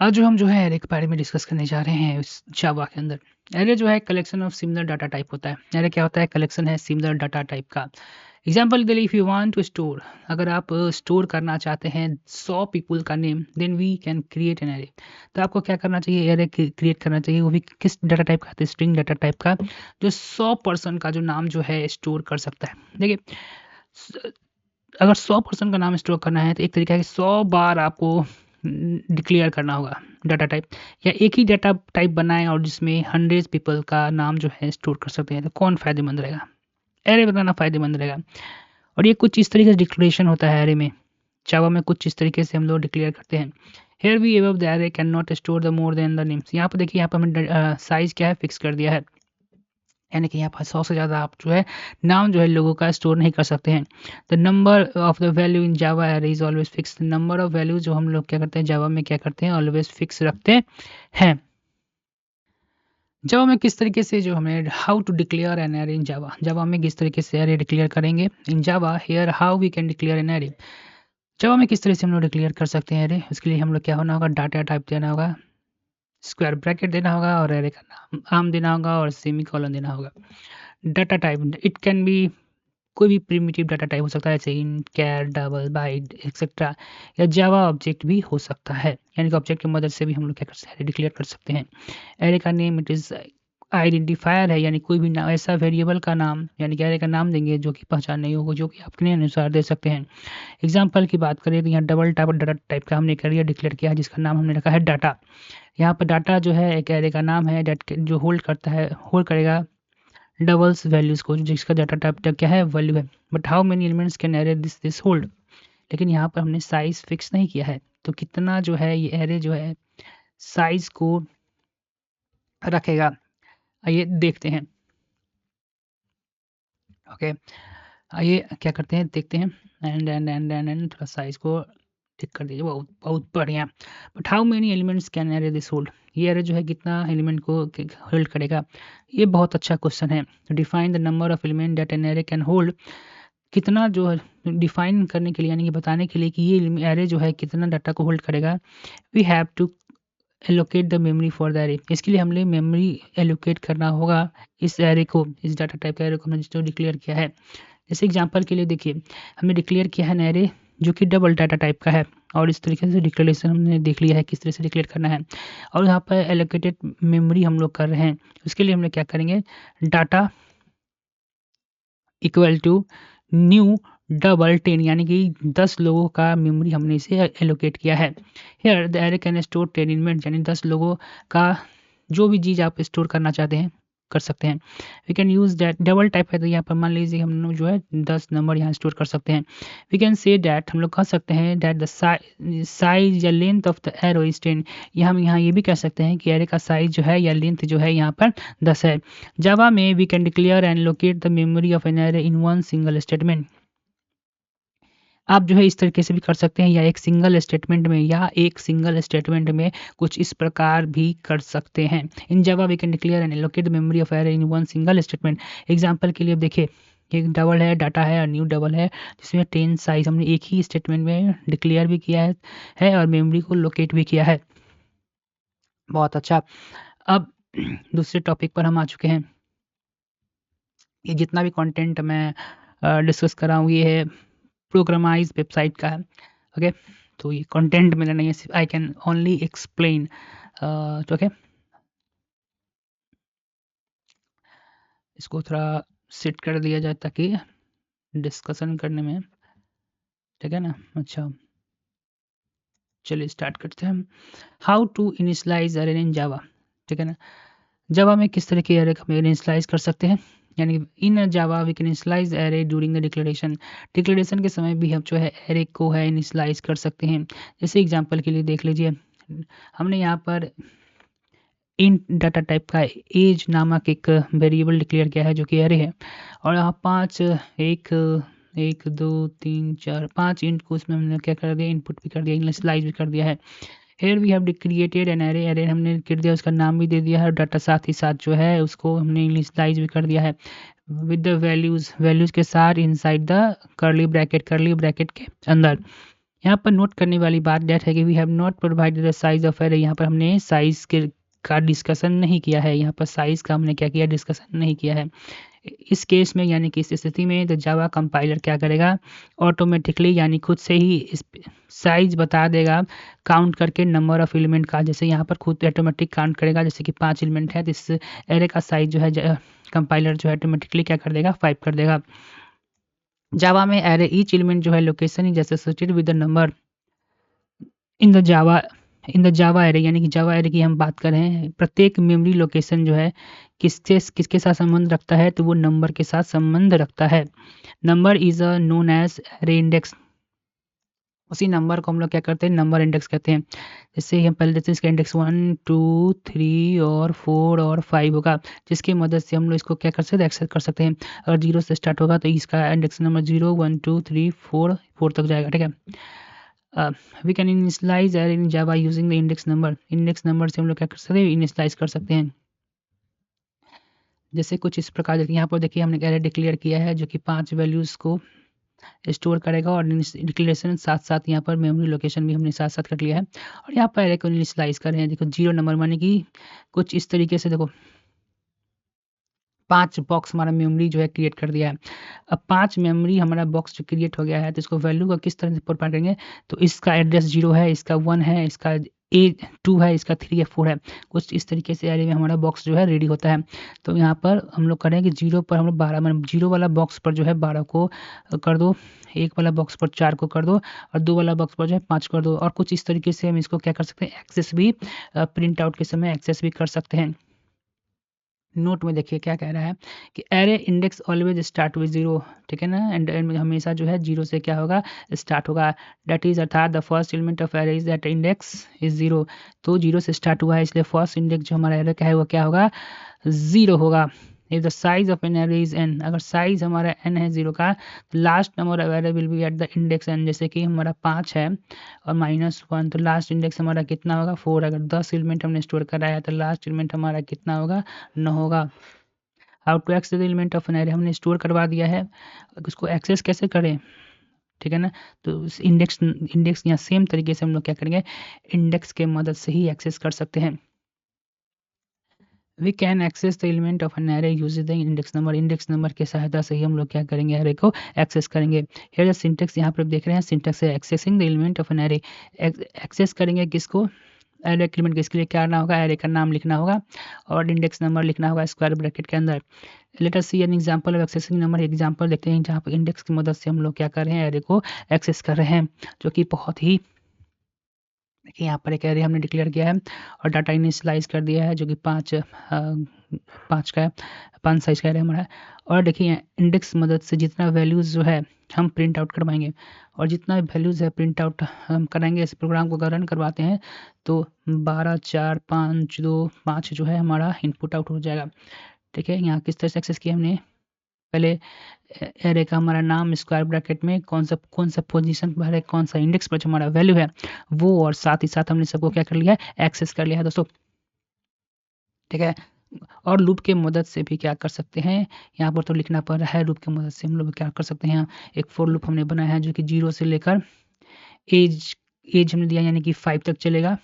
आज जो हम जो है एरे के बारे में डिस्कस करने जा रहे हैं इस जावा के अंदर। एरे जो है collection of similar data type होता है। एरे क्या होता है? कलेक्शन है सिमिलर डाटा टाइप का। एग्जाम्पल के लिए if you want to store, अगर आप स्टोर करना चाहते हैं 100 पीपल का name, then we can create an array. तो आपको क्या करना चाहिए? एरे क्रिएट करना चाहिए, वो भी किस डाटा टाइप का? स्ट्रिंग डाटा टाइप का, जो 100 पर्सन का जो नाम जो है स्टोर कर सकता है। देखिए, अगर 100 पर्सन का नाम स्टोर करना है तो एक तरीका है कि 100 बार आपको डिक्लेयर करना होगा डाटा टाइप, या एक ही डाटा टाइप बनाएं और जिसमें 100 पीपल का नाम जो है स्टोर कर सकते हैं। तो कौन फ़ायदेमंद रहेगा? एरे बनाना फ़ायदेमंद रहेगा। और ये कुछ इस तरीके से डिक्लेरेशन होता है एरे में। जावा में कुछ इस तरीके से हम लोग डिक्लेयर करते हैं। Here we above the array can not store the more than the names. यहाँ पर देखिए, यहाँ पर हमने साइज़ क्या है फिक्स कर दिया है, यानी कि यहाँ पर 100 से ज़्यादा आप जो है नाम जो है लोगों का स्टोर नहीं कर सकते हैं। The number of the value in Java array is always fix. Number of value जो हम लोग क्या करते हैं जावा में, क्या करते हैं, ऑलवेज फिक्स रखते हैं। जावा में किस तरीके से जो हमें how to declare an array in Java, Java में किस तरीके से एरे डिक्लेयर करेंगे in Java. Here how we can declare an array. Java में किस तरह से हम लोग डिक्लेयर कर सकते हैं एरे, उसके लिए हम लोग क्या होना होगा, डाटा टाइप देना होगा, स्क्वायर ब्रैकेट देना होगा और एरे का नाम आम देना होगा और सेमी कॉलन देना होगा। Data type it can be कोई भी प्रिमिटिव डाटा टाइप हो सकता है, जैसे इंट, कैर, डबल, बाइट एक्सेट्रा, या जावा ऑब्जेक्ट भी हो सकता है, यानी कि ऑब्जेक्ट की मदद से भी हम लोग क्या कर सकते हैं, डिक्लेयर कर सकते हैं। एरे का नेम इट इज़ आइडेंटिफायर है, यानी कोई भी ना ऐसा वेरिएबल का नाम, यानी कि एरे का नाम देंगे जो कि पहचान नहीं होगा, जो कि अपने अनुसार दे सकते हैं। एग्जाम्पल की बात करें तो यहाँ डबल टाइप डाटा टाइप का हमने एरिया डिक्लेयर किया है, जिसका नाम हमने रखा है डाटा। यहाँ पर डाटा जो है एक एरे का नाम है, डेट जो होल्ड करता है, होल्ड करेगा डबल्स वैल्यूज़ को, जिसका डाटा टाइप क्या है, वैल्यू है। But how many elements can array this hold. लेकिन यहाँ पर हमने साइज फिक्स नहीं किया है, तो कितना जो है ये एरे जो है साइज को रखेगा, आइए देखते हैं। ओके, आइए क्या करते हैं, देखते हैं। एंड थोड़ा साइज को ठीक कर दीजिए, बहुत बहुत बढ़िया। But how many elements can array this hold. ये एरे जो है कितना एलिमेंट को होल्ड करेगा, ये बहुत अच्छा क्वेश्चन है। Define the number of element that an array can hold. कितना जो है डिफाइन करने के लिए, यानी कि बताने के लिए कि ये एरे जो है कितना डाटा को होल्ड करेगा, we have to allocate the memory for the array. इसके लिए हमने मेमोरी एलोकेट करना होगा इस एरे को, इस डाटा टाइप का एरे को हमने जो डिक्लेयर किया है। जैसे एग्जांपल के लिए देखिए, हमने डिक्लेयर किया है एरे जो कि डबल डाटा टाइप का है, और इस तरीके से डिक्लेरेशन हमने देख लिया है किस तरह से डिक्लेयर करना है। और यहाँ पर एलोकेटेड मेमोरी हम लोग कर रहे हैं, उसके लिए हम लोग क्या करेंगे, data equal to new double 10, यानी कि 10 लोगों का मेमोरी हमने इसे एलोकेट किया है। Here the array can store 10 element, यानी 10 लोगों का जो भी चीज़ आप स्टोर करना चाहते हैं कर सकते हैं। We can use that double type है, तो यहाँ पर मान लीजिए हम लोग जो है 10 नंबर यहाँ स्टोर कर सकते हैं। वी कैन से डैट, हम लोग कह सकते हैं डैट द साइज या length of the arrow is 10। या हम यहाँ ये भी कह सकते हैं कि एरे का साइज जो है या लेंथ जो है यहाँ पर 10 है। जावा में we can declare and locate the memory of an array in one single statement. आप जो है इस तरीके से भी कर सकते हैं, या एक सिंगल स्टेटमेंट में कुछ इस प्रकार भी कर सकते हैं। In Java we can declare and allocate the memory of array in one single statement. Example के लिए अब देखिए, एक डबल है डाटा है और न्यू डबल है, जिसमें 10 साइज हमने एक ही स्टेटमेंट में डिक्लेयर भी किया है और मेमोरी को लोकेट भी किया है। बहुत अच्छा। अब दूसरे टॉपिक पर हम आ चुके हैं। ये जितना भी कंटेंट मैं डिस्कस कर रहा हूँ ये है प्रोग्रामाइज वेबसाइट का है। ओके, तो ये कंटेंट मेरा नहीं है, सिर्फ आई कैन ओनली एक्सप्लेन। तो ओके, इसको थोड़ा सेट कर दिया जाए ताकि डिस्कशन करने में, ठीक है ना। अच्छा, चलिए स्टार्ट करते हैं हम। हाउ टू इनिशलाइज अरे इन जावा, ठीक है ना। जावा में किस तरह के एरे का इनिशलाइज कर सकते हैं, यानी in Java we can initialise array during the declaration. Declaration के समय भी हम जो है एरे को है इनिशलाइज कर सकते हैं। जैसे एग्जांपल के लिए देख लीजिए, हमने यहाँ पर इन डाटा टाइप का एज नामक एक वेरिएबल डिक्लेयर किया है जो कि एरे है, और यहाँ 5 1 2 3 4 5 इंट को उसमें हमने क्या कर दिया, इनपुट भी कर दिया, इनिशियलाइज भी कर दिया है। Here we have created an array, array हमने कर दिया, उसका नाम भी दे दिया है, और डाटा साथ ही साथ जो है उसको हमने इनिशियलाइज भी कर दिया है विद द वैल्यूज़ के साथ इनसाइड द करली ब्रैकेट के अंदर। यहाँ पर नोट करने वाली बात डेट है कि we have not provided the size of array. यहाँ पर हमने साइज के का डिस्कशन नहीं किया है, यहाँ पर साइज का हमने क्या किया, डिस्कशन नहीं किया है। इस केस में यानी कि इस स्थिति में तो जावा कंपाइलर क्या करेगा, ऑटोमेटिकली यानी खुद से ही इस साइज बता देगा काउंट करके नंबर ऑफ एलिमेंट का। जैसे यहाँ पर खुद ऑटोमेटिक काउंट करेगा, जैसे कि 5 एलिमेंट है तो इस एरे का साइज जो है कंपाइलर जो है ऑटोमेटिकली क्या कर देगा, 5 कर देगा। जावा में एरे ईच एलिमेंट जो है location is associated with the number in the Java array, यानी कि जावा एरे की हम बात कर रहे हैं। प्रत्येक मेमोरी लोकेशन जो है किसके साथ संबंध रखता है, तो वो नंबर के साथ संबंध रखता है। Number is a known as array index. उसी नंबर को हम लोग क्या करते हैं, नंबर इंडेक्स कहते हैं। जैसे हम पहले देखते हैं इसका इंडेक्स 1 2 3 और 4 और 5 होगा, जिसकी मदद से हम लोग इसको क्या कर सकते हैं, एक्सेस कर सकते हैं। अगर 0 से स्टार्ट होगा तो इसका इंडेक्स नंबर 0 1 2 3 4 तक जाएगा, ठीक है। We can initialise array in Java using the index number. Index number से हम लोग क्या कर सकते हैं, इनिशियलाइज कर सकते हैं। जैसे कुछ इस प्रकार, देखिए यहाँ पर देखिए हमने एरे डिक्लेयर किया है जो कि 5 वैल्यूज़ को स्टोर करेगा, और डिक्लेरेशन साथ साथ यहाँ पर मेमोरी लोकेशन भी हमने साथ साथ कर लिया है। और यहाँ पर एरे को इनिशियलाइज कर रहे हैं, देखो 0 नंबर माने कि कुछ इस तरीके से, देखो 5 बॉक्स हमारा मेमोरी जो है क्रिएट कर दिया है। अब 5 मेमोरी हमारा बॉक्स जो क्रिएट हो गया है, तो इसको वैल्यू का किस तरह से प्रोवाइड करेंगे, तो इसका एड्रेस 0 है, इसका 1 है, इसका 2 है, इसका 3 या 4 है। कुछ इस तरीके से एरे में हमारा बॉक्स जो है रेडी होता है। तो यहाँ पर हम लोग करें कि 0 पर हम लोग 12 मतलब 0 वाला बॉक्स पर जो है 12 को कर दो, 1 वाला बॉक्स पर 4 को कर दो, और 2 वाला बॉक्स पर जो है 5 कर दो। और कुछ इस तरीके से हम इसको क्या कर सकते हैं, एक्सेस भी प्रिंट आउट के समय एक्सेस भी कर सकते हैं। नोट में देखिए क्या कह रहा है कि array index always start with 0, ठीक है ना। एंड हमेशा जो है 0 से क्या होगा, स्टार्ट होगा। दैट इज अर्थात the first element of array is that index is 0। तो 0 से स्टार्ट हुआ है, इसलिए फर्स्ट इंडेक्स जो हमारा एरे का है वो क्या होगा, 0 होगा। If the size of an array is n, अगर साइज हमारा n है 0 का, तो last number of array will be at the index n। जैसे कि हमारा 5 है और -1, तो लास्ट इंडेक्स हमारा कितना होगा, 4। अगर 10 एलिमेंट हमने स्टोर कराया तो लास्ट एलिमेंट हमारा कितना होगा, 9 होगा। How to access the element of an array, हमने स्टोर करवा दिया है, उसको एक्सेस कैसे करें, ठीक है ना। तो इंडेक्स यहाँ सेम तरीके से हम लोग क्या करेंगे, इंडेक्स के मदद से ही एक्सेस कर सकते हैं। We can access the element of an array using the index number. Index number की सहायता से ही हम लोग क्या करेंगे, एरे को एक्सेस करेंगे। हियर द सिंटेक्स, यहाँ पर देख रहे हैं सिंटेक्स है accessing the element of an array. Access करेंगे किसको, एरे एलिमेंट, किसके लिए क्या करना होगा, एरे का नाम लिखना होगा और इंडेक्स नंबर लिखना होगा स्क्वायर ब्रैकेट के अंदर। Let us see an example of accessing number. Example देखते हैं जहाँ पर इंडेक्स की मदद से हम लोग क्या कर रहे हैं, एरे को एक्सेस कर रहे हैं, जो कि बहुत ही, देखिए यहाँ पर एक एरे हमने डिक्लेयर किया है और डाटा इनिशियलाइज कर दिया है, जो कि 5 का है, 5 साइज का एरे हमारा है। और देखिए इंडेक्स मदद से जितना वैल्यूज़ जो है हम प्रिंट आउट करवाएंगे, और जितना वैल्यूज़ है प्रिंट आउट हम कराएंगे, इस प्रोग्राम को अगर रन करवाते हैं तो 12 4 5 2 5 जो है हमारा इनपुट आउट हो जाएगा, ठीक है। यहाँ किस तरह से एक्सेस किया हमने, पहले एरे का हमारा नाम स्क्वायर ब्रैकेट में कौन सा पोजीशन पर है, कौन सा इंडेक्स पर जो हमारा वैल्यू है वो, और साथ ही साथ हमने सबको क्या कर लिया है, एक्सेस कर लिया है दोस्तों, ठीक है। और लूप के मदद से भी क्या कर सकते हैं, यहाँ पर तो लिखना पड़ रहा है, लूप की मदद से हम लोग क्या कर सकते हैं, एक फॉर लूप हमने बनाया है जो कि 0 से लेकर एज हमने दिया यानी कि 5 तक चलेगा।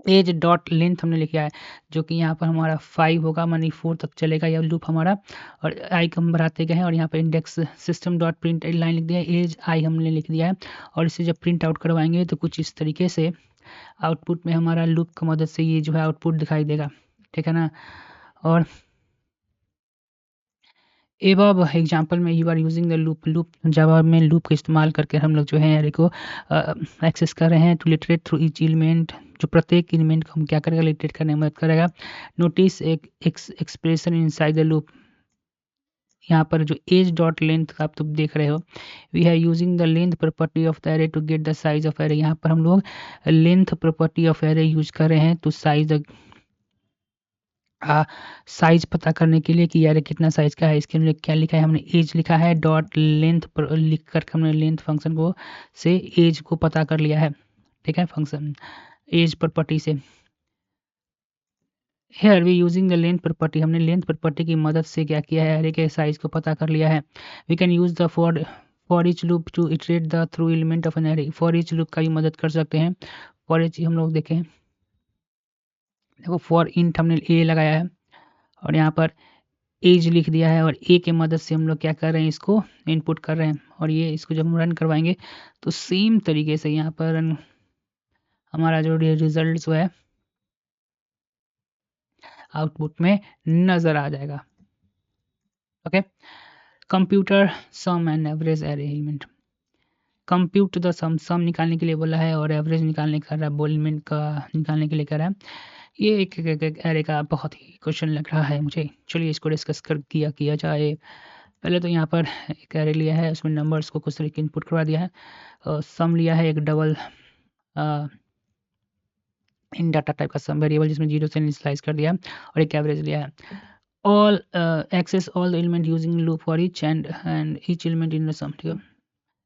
एज डॉट लेंथ हमने लिखा है जो कि यहाँ पर हमारा 5 होगा, मानी 4 तक चलेगा यह लूप हमारा, और आई को हम बढ़ाते गए हैं, और यहाँ पर index system dot print line लिख दिया है, एज आई हमने लिख दिया है। और इसे जब प्रिंट आउट करवाएंगे तो कुछ इस तरीके से आउटपुट में हमारा लूप की मदद से ये जो है आउटपुट दिखाई देगा, ठीक है ना। और एबव एग्जांपल में you are using the loop Java में लूप का इस्तेमाल करके हम लोग जो है एरे को एक्सेस कर रहे हैं to iterate through each element, जो प्रत्येक एलिमेंट को हम क्या करेगा, लिटरेट करने में मदद करेगा। नोटिस एक एक्सप्रेशन इनसाइड द लूप, यहाँ पर जो एज डॉट लेंथ का आप तो देख रहे हो, we are using the length property of the array to get the size of array. यहाँ पर हम लोग length property of array use कर रहे हैं तो साइज पता करने के लिए कि यार कितना साइज का है। इसके लिए क्या लिखा है, हमने एज लिखा है, डॉट लेंथ पर लिख कर हमने लेंथ फंक्शन को से एज को पता कर लिया है, ठीक है, फंक्शन एज प्रॉपर्टी से। Here we using the length property, हमने लेंथ प्रॉपर्टी की मदद से क्या किया है, एरे के साइज को पता कर लिया है। We can use the for each loop to iterate the through element of an array. For each loop का भी मदद कर सकते हैं। फॉर ईच हम लोग देखें, देखो फॉर इंट हमने ए लगाया है और यहाँ पर एज लिख दिया है और ए के मदद से हम लोग क्या कर रहे हैं, इसको इनपुट कर रहे हैं। और ये इसको जब हम रन करवाएंगे तो सेम तरीके से यहाँ पर हमारा जो रिजल्ट जो है आउटपुट में नजर आ जाएगा। Okay, computer sum and average array element. Compute the sum निकालने के लिए बोला है और एवरेज निकालने का एलिमेंट का निकालने के लिए कह रहा है। ये एक एरे का बहुत ही क्वेश्चन लग रहा है मुझे। चलिए इसको डिस्कस कर किया जाए। पहले तो यहाँ पर एक एरे लिया है, उसमें नंबर्स को कुछ तरीके इनपुट करवा दिया है। सम लिया है, एक डबल इन डाटा टाइप का सम वेरिएबल जिसमें 0 से इनिशियलाइज कर दिया, और एक एवरेज लिया है। All access all the element using loop for each and each element in the sum. ठीक है,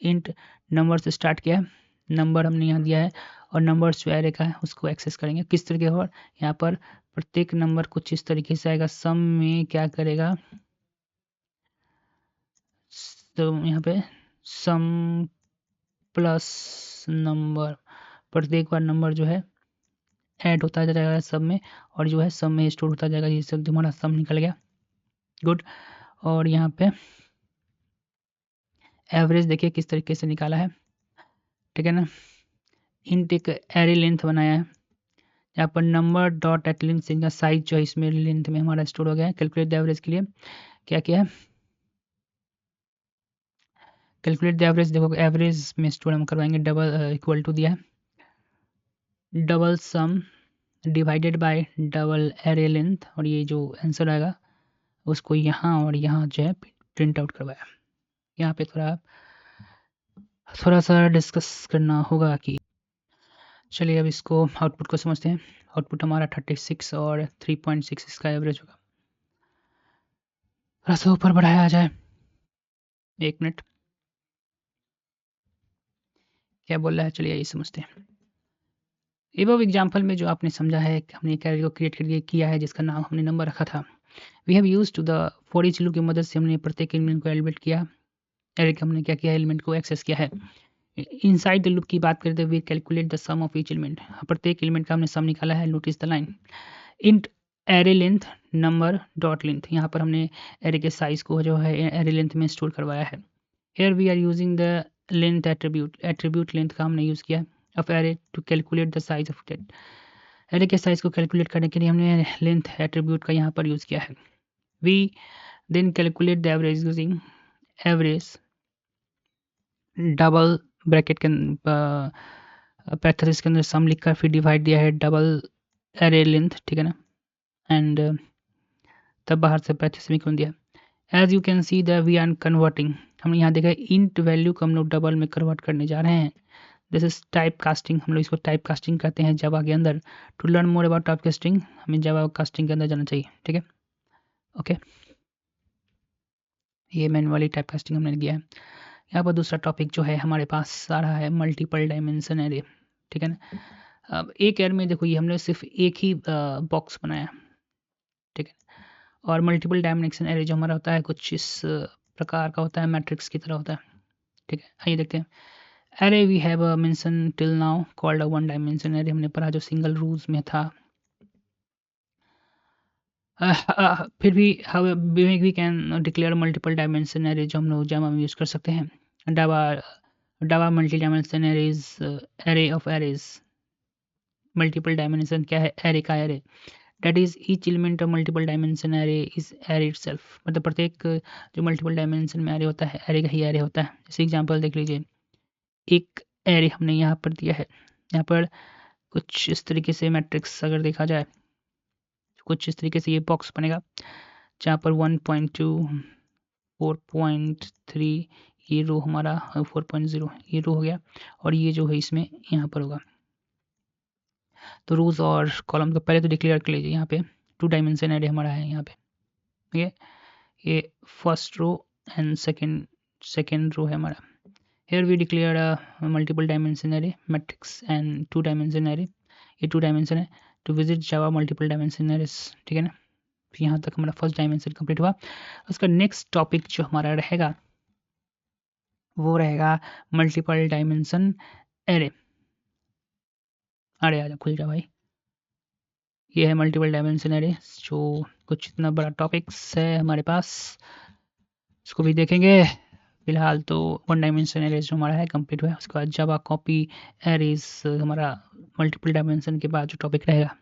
इंट नंबर से स्टार्ट किया है, नंबर हमने यहाँ दिया है और नंबर्स जो एरे का है उसको एक्सेस करेंगे किस तरीके। और यहाँ पर प्रत्येक नंबर कुछ इस तरीके से आएगा। सम में क्या करेगा, तो यहाँ पे सम प्लस नंबर, प्रत्येक बार नंबर जो है ऐड होता जाएगा सब में और जो है सब में स्टोर होता जाएगा। ये सब हमारा सम निकल गया। गुड। और यहाँ पे एवरेज देखिए किस तरीके से निकाला है। ठीक है ना, इंट एक एरे लेंथ बनाया है, यहाँ पर नंबर डॉट एट लेंथ का साइज जो है इसमें लेंथ में हमारा स्टोर हो गया है। कैलकुलेट द एवरेज के लिए क्या किया है, कैलकुलेट द एवरेज। देखो एवरेज में स्टोर हम करवाएंगे, डबल इक्वल टू दिया है double some divided by double array length, और ये जो आंसर आएगा उसको यहाँ और यहाँ जो है प्रिंट आउट करवाया। यहाँ पे थोड़ा सा डिस्कस करना होगा कि चलिए अब इसको आउटपुट को समझते हैं। आउटपुट हमारा 36 और 3.6 इसका एवरेज होगा। थोड़ा सा ऊपर बढ़ाया जाए, 1 मिनट, क्या बोल रहा है चलिए ये समझते हैं। एबव एग्जाम्पल में जो आपने समझा है कि हमने एक एरे को क्रिएट करके किया है जिसका नाम हमने नंबर रखा था। We have used to the for each loop की मदद से हमने प्रत्येक एलिमेंट को एलिमेंट किया, एरे का हमने क्या किया, एलिमेंट को एक्सेस किया है। इनसाइड द लूप की बात करते हुए calculate the sum of each element, प्रत्येक एलिमेंट का हमने सम निकाला है। Notice the line int array length number dot length, यहाँ पर हमने एरे के साइज को जो है एरे लेंथ में स्टोर करवाया है। Here we are using the length attribute length का हमने यूज़ किया of array to calculate the size of it. Array के साइज को कैलकुलेट करने के लिए हमने लेंथ एट्रीब्यूट का यहाँ पर यूज़ किया है। We then calculate the average using average double bracket के पैरेंथेसिस के अंदर सम लिखकर फिर डिवाइड दिया है डबल एरे लेंथ। ठीक है ना, एंड तब बाहर से पैरेंथेसिस में दिया। As you can see the we are converting, हमने यहाँ देखा इंट वैल्यू को हम लोग डबल में कन्वर्ट करने जा रहे हैं। दिस इज टाइप कास्टिंग, हम लोग इसको टाइप कास्टिंग कहते हैं जावा के अंदर। To learn more about type casting हमें जावा कास्टिंग के अंदर जाना चाहिए। ठीक है, ओके, ये मैनुअली टाइप कास्टिंग हमने दिया है। यहाँ पर दूसरा टॉपिक जो है हमारे पास आ रहा है मल्टीपल डायमेंशन एरे। ठीक है ना, अब एक एरे में देखो ये हमने सिर्फ एक ही बॉक्स बनाया। ठीक है, और मल्टीपल डायमेंशन एरे जो हमारा होता है कुछ इस प्रकार का होता है, मैट्रिक्स की तरह होता है। ठीक है, आइए देखते हैं। Array we have mention till now called one dimension array, हमने पढ़ा जो सिंगल रूल्स में था। फिर भी we can declare multiple dimension array जो हम लोग जावा में यूज़ कर सकते हैं। Java multi dimension array is array of arrays. Multiple dimension क्या है, एरे का array. That is each element of multiple dimension array is array itself, मतलब प्रत्येक जो मल्टीपल डायमेंशन में एरे होता है एरे का ही एरे होता है। जैसे एग्जांपल देख लीजिए, एक एरे हमने यहाँ पर दिया है, यहाँ पर कुछ इस तरीके से मैट्रिक्स अगर देखा जाए कुछ इस तरीके से ये बॉक्स बनेगा जहाँ पर 1.2 4.3 ये रो हमारा 4.0 ये रो हो गया, और ये जो है इसमें यहाँ पर होगा। तो रोज और कॉलम को पहले तो डिक्लेयर कर लीजिए। यहाँ पे 2 डायमेंशन एरे हमारा है यहाँ पे। ठीक है, ये first row and second row है हमारा। Here we declare multiple dimension array matrix and 2 dimension array, ये 2 डायमेंशन है to visit Java multiple dimension arrays. ठीक है ना, यहाँ तक हमारा फर्स्ट डायमेंशन कंप्लीट हुआ। उसका नेक्स्ट टॉपिक जो हमारा रहेगा वो रहेगा मल्टीपल डायमेंशन एरे। अरे आजा खुल जा भाई। ये है मल्टीपल डायमेंशन एरे, जो कुछ इतना बड़ा टॉपिक्स है हमारे पास, इसको भी देखेंगे। फिलहाल तो वन डायमेंशन एरेज जो हमारा है कंप्लीट हुआ है। उसके बाद जावा कॉपी एरेज हमारा मल्टीपल डायमेंशन के बाद जो टॉपिक रहेगा